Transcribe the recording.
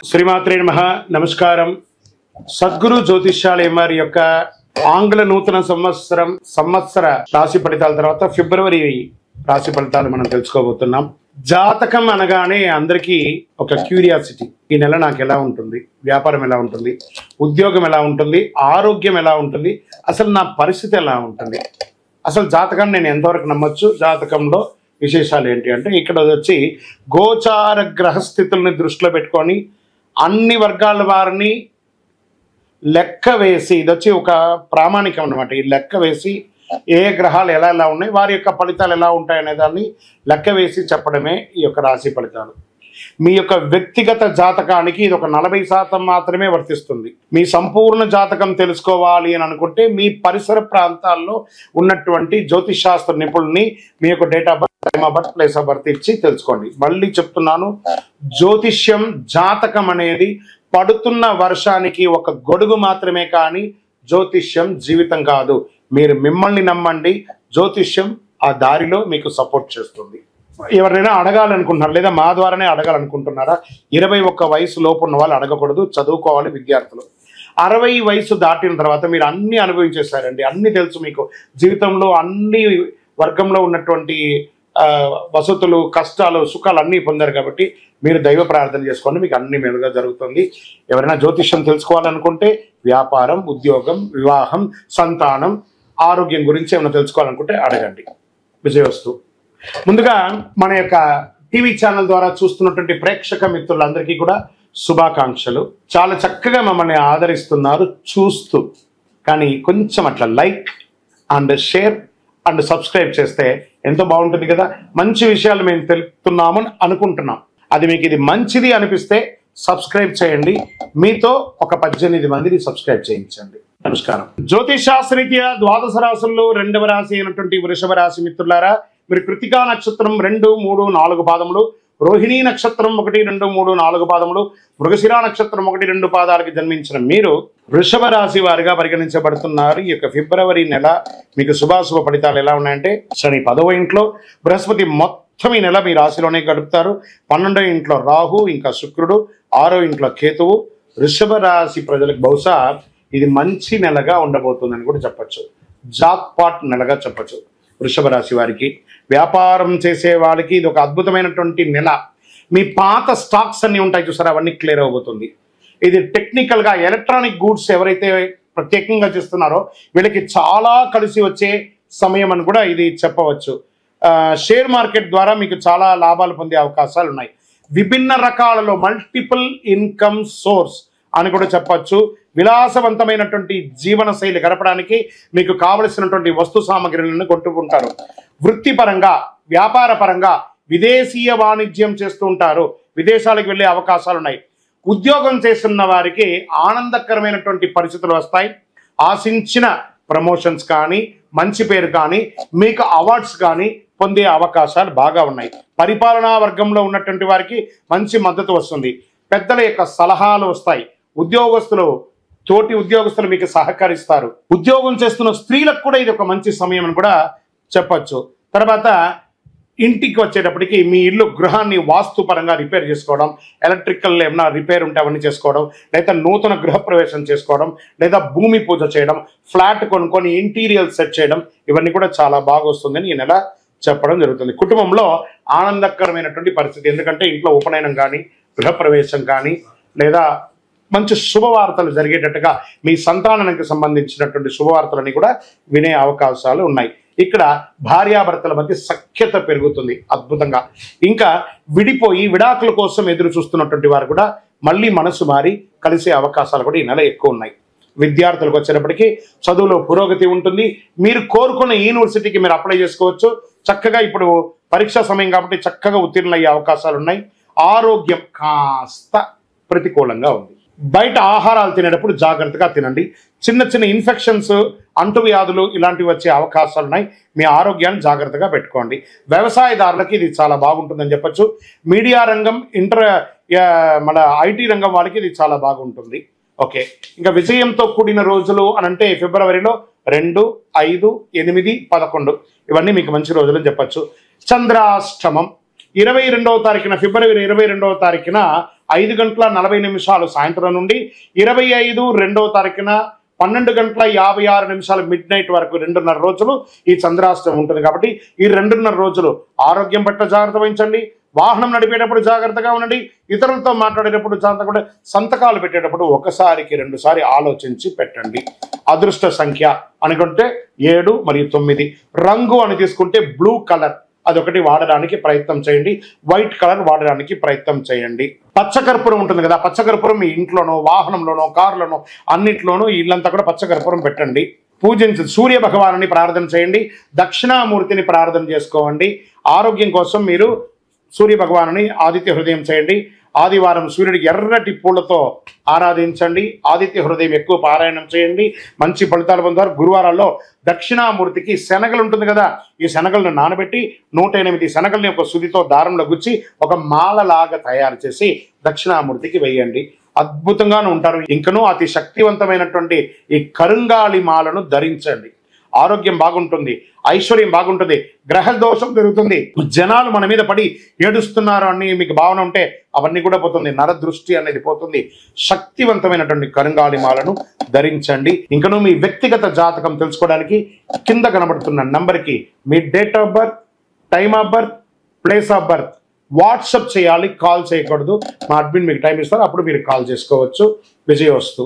శ్రీమాత్రే నమః. నమస్కారం. సద్గురు జ్యోతిష్యాలయం వారి యొక్క ఆంగ్ల నూతన సంవత్సర రాశి ఫలితాల తర్వాత ఫిబ్రవరి రాశి ఫలితాలు మనం తెలుసుకోబోతున్నాం. జాతకం అనగానే అందరికీ ఒక క్యూరియాసిటీ, ఈ నెల నాకు ఎలా ఉంటుంది, వ్యాపారం ఎలా ఉంటుంది, ఉద్యోగం ఎలా ఉంటుంది, ఆరోగ్యం ఎలా ఉంటుంది, అసలు నా పరిస్థితి ఎలా ఉంటుంది, అసలు జాతకాన్ని నేను ఎంతవరకు నమ్మొచ్చు, జాతకంలో విశేషాలు ఏంటి అంటే ఇక్కడ వచ్చి గోచార గ్రహస్థితుల్ని దృష్టిలో పెట్టుకొని అన్ని వర్గాల వారిని లెక్క వేసి, ఇది వచ్చి ఒక ప్రామాణికం అన్నమాట. ఈ లెక్క వేసి ఏ గ్రహాలు ఎలా ఎలా ఉన్నాయి, వారి యొక్క ఫలితాలు ఎలా ఉంటాయనే దాన్ని లెక్క వేసి చెప్పడమే ఈ యొక్క రాశి ఫలితాలు. మీ యొక్క వ్యక్తిగత జాతకానికి ఇది ఒక 40% మాత్రమే వర్తిస్తుంది. మీ సంపూర్ణ జాతకం తెలుసుకోవాలి అని అనుకుంటే మీ పరిసర ప్రాంతాల్లో ఉన్నటువంటి జ్యోతిషాస్త్ర నిపుణుల్ని మీ యొక్క date of birth, time of birth, place of birth ఇచ్చి తెలుసుకోండి. మళ్ళీ చెప్తున్నాను, జ్యోతిష్యం జాతకం అనేది పడుతున్న వర్షానికి ఒక గొడుగు మాత్రమే, కానీ జ్యోతిష్యం జీవితం కాదు. మీరు మిమ్మల్ని నమ్మండి, జ్యోతిష్యం ఆ దారిలో మీకు సపోర్ట్ చేస్తుంది. ఎవరైనా అడగాలనుకుంటున్నారు లేదా మా ద్వారానే అడగాలనుకుంటున్నారా? 21 వయసు లోపు ఉన్న వాళ్ళు అడగకూడదు, చదువుకోవాలి విద్యార్థులు. 60 వయసు దాటిన తర్వాత మీరు అన్ని అనుభవించేశారండి, అన్ని తెలుసు మీకు. జీవితంలో అన్ని వర్గంలో ఉన్నటువంటి వసతులు, కష్టాలు, సుఖాలు అన్నీ పొందారు కాబట్టి మీరు దైవ ప్రార్థన చేసుకోండి, మీకు అన్ని మేలుగా జరుగుతుంది. ఎవరైనా జ్యోతిష్యం తెలుసుకోవాలనుకుంటే వ్యాపారం, ఉద్యోగం, వివాహం, సంతానం, ఆరోగ్యం గురించి ఏమైనా తెలుసుకోవాలనుకుంటే అడగండి. విజయవస్తు. ముందుగా మన యొక్క టీవీ ఛానల్ ద్వారా చూస్తున్నటువంటి ప్రేక్షక మిత్రులందరికీ కూడా శుభాకాంక్షలు. చాలా చక్కగా మమ్మల్ని ఆదరిస్తున్నారు చూస్తూ, కానీ కొంచెం అట్లా like and share and subscribe చేస్తే ఎంతో బాగుంటుంది కదా. మంచి విషయాలు మేము తెలుపుతున్నామని అనుకుంటున్నాం. అది మీకు ఇది మంచిది అనిపిస్తే సబ్స్క్రైబ్ చేయండి. మీతో ఒక 18 మందిని సబ్స్క్రైబ్ చేయించండి. నమస్కారం. జ్యోతిషాస్త్రరీత్యా ద్వాదశ రాశుల్లో 2వ రాశి అయినటువంటి వృషభ రాశి మిత్రులారా, మీరు కృతికా నక్షత్రం 2, 3, 4 పాదములు, రోహిణీ నక్షత్రం 1, 2, 3, 4 పాదములు, మృగశిర నక్షత్రం 1, 2 పాదాలకి జన్మించిన మీరు వృషభ రాశి వారిగా పరిగణించబడుతున్నారు. ఈ యొక్క ఫిబ్రవరి నెల మీకు శుభాశుభ ఫలితాలు ఎలా ఉన్నాయంటే, శని 10వ ఇంట్లో, బృహస్పతి మొత్తం ఈ నెల మీ రాశిలోనే గడుపుతారు. 12వ ఇంట్లో రాహు, ఇంకా శుక్రుడు, 6వ ఇంట్లో కేతువు. వృషభ రాశి ప్రజలకు బహుశా ఇది మంచి నెలగా ఉండబోతుందని కూడా చెప్పచ్చు. జాక్పాట్ నెలగా చెప్పచ్చు. వృషభ రాశి వారికి, వ్యాపారం చేసే వాళ్ళకి ఇది ఒక అద్భుతమైనటువంటి నెల. మీ పాత స్టాక్స్ అన్ని ఉంటాయి చూసారా, అవన్నీ క్లియర్ అవబోతుంది. ఇది టెక్నికల్గా ఎలక్ట్రానిక్ గూడ్స్ ఎవరైతే ప్రత్యేకంగా చేస్తున్నారో వీళ్ళకి చాలా కలిసి వచ్చే సమయం అని కూడా ఇది చెప్పవచ్చు. షేర్ మార్కెట్ ద్వారా మీకు చాలా లాభాలు పొందే అవకాశాలు ఉన్నాయి. విభిన్న రకాలలో మల్టిపుల్ ఇన్కమ్ సోర్స్ అని కూడా చెప్పచ్చు. విలాసవంతమైనటువంటి జీవన శైలి గడపడానికి మీకు కావలసినటువంటి వస్తు సామగ్రిలను కొంటుకుంటారు. వృత్తిపరంగా, వ్యాపార పరంగా విదేశీయ వాణిజ్యం చేస్తూ ఉంటారు. విదేశాలకు వెళ్ళే అవకాశాలు ఉన్నాయి. ఉద్యోగం చేస్తున్న వారికి ఆనందకరమైనటువంటి పరిస్థితులు వస్తాయి. ఆశించిన ప్రమోషన్స్ కానీ, మంచి పేరు కానీ, మీకు అవార్డ్స్ కానీ పొందే అవకాశాలు బాగా ఉన్నాయి. పరిపాలనా వర్గంలో ఉన్నటువంటి వారికి మంచి మద్దతు వస్తుంది. పెద్దల యొక్క సలహాలు వస్తాయి. తోటి ఉద్యోగస్తులు మీకు సహకరిస్తారు. ఉద్యోగం చేస్తున్న స్త్రీలకు కూడా ఇది ఒక మంచి సమయం అని కూడా చెప్పచ్చు. తర్వాత ఇంటికి వచ్చేటప్పటికి మీ ఇల్లు, గృహాన్ని వాస్తుపరంగా రిపేర్ చేసుకోవడం, ఎలక్ట్రికల్ ఏమైనా రిపేర్ ఉంటే అవన్నీ చేసుకోవడం, లేదా నూతన గృహప్రవేశం చేసుకోవడం, లేదా భూమి పూజ చేయడం, ఫ్లాట్ కొనుక్కొని ఇంటీరియర్ సెట్ చేయడం, ఇవన్నీ కూడా చాలా బాగా వస్తుందని ఈ నెల చెప్పడం జరుగుతుంది. కుటుంబంలో ఆనందకరమైనటువంటి పరిస్థితి, ఎందుకంటే ఇంట్లో ఉపనయనం కానీ, గృహప్రవేశం కానీ, లేదా మంచి శుభవార్తలు జరిగేటట్టుగా మీ సంతానానికి సంబంధించినటువంటి శుభవార్తలని కూడా వినే అవకాశాలు ఉన్నాయి. ఇక్కడ భార్యాభర్తల మధ్య సఖ్యత పెరుగుతుంది అద్భుతంగా. ఇంకా విడిపోయి విడాకుల కోసం ఎదురు చూస్తున్నటువంటి వారు కూడా మళ్ళీ మనసు మారి కలిసే అవకాశాలు కూడా ఈ నెల ఎక్కువ ఉన్నాయి. విద్యార్థులకు వచ్చేటప్పటికి చదువులో పురోగతి ఉంటుంది. మీరు కోరుకున్న యూనివర్సిటీకి మీరు అప్లై చేసుకోవచ్చు. చక్కగా ఇప్పుడు పరీక్షా సమయం కాబట్టి చక్కగా ఉత్తీర్ణులయ్యే అవకాశాలు ఉన్నాయి. ఆరోగ్యం కాస్త ప్రతికూలంగా ఉంది. బయట ఆహారాలు తినేటప్పుడు జాగ్రత్తగా తినండి. చిన్న చిన్న ఇన్ఫెక్షన్స్, అంటువ్యాధులు ఇలాంటివి వచ్చే అవకాశాలు ఉన్నాయి. మీ ఆరోగ్యాన్ని జాగ్రత్తగా పెట్టుకోండి. వ్యవసాయదారులకి ఇది చాలా బాగుంటుందని చెప్పచ్చు. మీడియా రంగం, మన ఐటీ రంగం వాళ్ళకి ఇది చాలా బాగుంటుంది. ఓకే, ఇంకా విజయంతో కూడిన రోజులు అని అంటే ఫిబ్రవరిలో 2, 5, 8, 11 ఇవన్నీ మీకు మంచి రోజులు అని చెప్పచ్చు. చంద్రాష్టమం 22వ తారీఖున, ఫిబ్రవరి 22వ తారీఖున 5:40 సాయంత్రం నుండి 25/2 12:56 మిడ్ నైట్ వరకు 2.5 రోజులు ఈ చంద్రాష్టమం ఉంటుంది. కాబట్టి ఈ 2.5 రోజులు ఆరోగ్యం పట్ల జాగ్రత్త వహించండి. వాహనం నడిపేటప్పుడు జాగ్రత్తగా ఉండండి. ఇతరులతో మాట్లాడేటప్పుడు జాగ్రత్తగా, సంతకాలు పెట్టేటప్పుడు 1 2 ఆలోచించి పెట్టండి. అదృష్ట సంఖ్య అనుకుంటే 7 మరియు 9. రంగు అని తీసుకుంటే బ్లూ కలర్, అదొకటి వాడడానికి ప్రయత్నం చేయండి. వైట్ కలర్ వాడడానికి ప్రయత్నం చేయండి. పచ్చకర్పూరం ఉంటుంది కదా, పచ్చకర్పూరం మీ ఇంట్లోనో, వాహనంలోనో, కారులోనో, అన్నిట్లోనూ ఇల్లంతా కూడా పచ్చకర్పూరం పెట్టండి. పూజించి సూర్య భగవానుని ప్రార్థన చేయండి. దక్షిణామూర్తిని ప్రార్థన చేసుకోండి. ఆరోగ్యం కోసం మీరు సూర్య భగవానుని ఆదిత్య హృదయం చేయండి. ఆదివారం సూర్యుడికి ఎర్రటి పూలతో ఆరాధించండి. ఆదిత్య హృదయం ఎక్కువ పారాయణం చేయండి. మంచి ఫలితాలు పొందుతారు. గురువారాల్లో దక్షిణామూర్తికి శనగలు ఉంటుంది కదా, ఈ శనగలను నానబెట్టి 108 శనగల్ని ఒక సుదితో దారంలో గుచ్చి ఒక మాలలాగా తయారు చేసి దక్షిణామూర్తికి వేయండి. అద్భుతంగాను ఉంటారు. ఇంకనూ అతి శక్తివంతమైనటువంటి ఈ కరుంగాళి మాలను ధరించండి. ఆరోగ్యం బాగుంటుంది, ఐశ్వర్యం బాగుంటుంది, గ్రహ దోషం పెరుగుతుంది. జనాలు మన మీద పడి ఏడుస్తున్నారు అని మీకు భావన ఉంటే అవన్నీ కూడా పోతుంది. నరదృష్టి అనేది పోతుంది. శక్తివంతమైనటువంటి కరుంగాళి మాలను ధరించండి. ఇంకనూ మీ వ్యక్తిగత జాతకం తెలుసుకోవడానికి కింద కనబడుతున్న నంబర్కి మీ date of birth, time of birth, place of birth WhatsApp చేయాలి, కాల్ చేయకూడదు. మా అడ్మిన్ మీకు టైం ఇస్తారు, అప్పుడు మీరు కాల్ చేసుకోవచ్చు. విజయోస్తు.